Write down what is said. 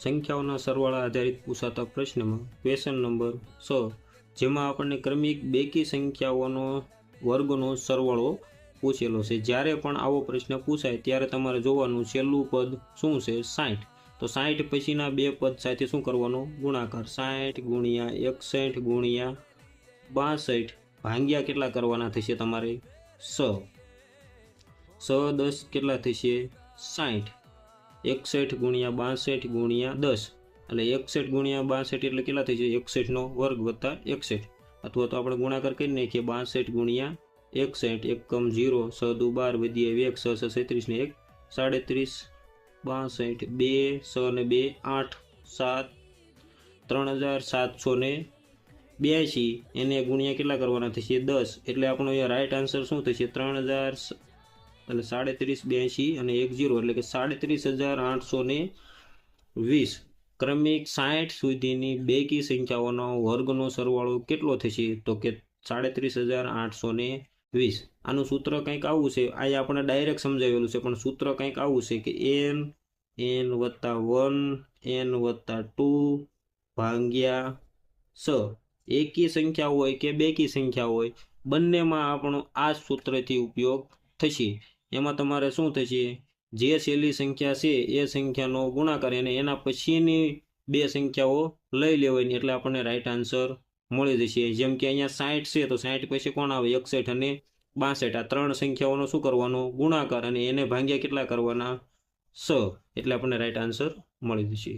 સંખ્યાઓના સરવાળા આધારિત પૂછાતા પ્રશ્નમાં ક્વેશ્ચન નંબર 6, જેમાં આપણને ક્રમિક બેકી સંખ્યાઓનો વર્ગનો સરવાળો પૂછેલો છે। જ્યારે પણ આવો પ્રશ્ન પૂછાય ત્યારે તમારે જોવાનું છેલ્લું પદ શું છે, 60। તો 60 પછીના બે પદ સાથે શું કરવાનો, ગુણાકાર। 60 ગુણ્યા 61 ગુણ્યા 62 ભાગ્યા કેટલા કરવાના થશે તમારે, 6। 6 10 કેટલા થશે, 60। 61 ગુણ્યા 62 ગુણ્યા 10 એટલે 61 ગુણ્યા 62 એટલે કેટલા થશે, 61 નો વર્ગ વત્તા 61, અથવા તો આપણે ગુણાકાર કરી નાખીએ 62 ગુણ્યા 61, એકમ 0, 6 દુ 12 વધીએ 1, 6 6 37 ને 1 37, 62 2 6 ને 2 8 7 3782 એને ગુણ્યા કેટલા કરવાના થશે, 10। એટલે આપણો અહીંયા રાઈટ આન્સર શું થશે, 3000 એટલે 37 82 અને 1 0 એટલે કે 37820। ક્રમિક 60 સુધીની બેકી સંખ્યાઓનો વર્ગનો સરવાળો કેટલો થશે, તો કે 37820। આનું સૂત્ર કંઈક આવું છે, આ આપણે ડાયરેક્ટ સમજાવેલું છે, પણ સૂત્ર કંઈક આવું છે કે n વત્તા 1 n વત્તા 2 ભાગ્યા 6। એકી સંખ્યા હોય કે બેકી સંખ્યા હોય બંનેમાં આપણો આ સૂત્રથી ઉપયોગ થશે। એમાં તમારે શું થશે, જે છેલ્લી સંખ્યા છે એ સંખ્યાનો ગુણાકાર અને એના પછીની બે સંખ્યાઓ લઈ લેવાની એટલે આપણને રાઈટ આન્સર મળી જશે। જેમ કે અહીંયા 60 છે તો 60 પછી કોણ આવે, 61 અને 62, આ ત્રણ સંખ્યાઓનો શું કરવાનો, ગુણાકાર અને એને ભાગ્યા કેટલા કરવાના, 6, એટલે આપણને રાઈટ આન્સર મળી જશે।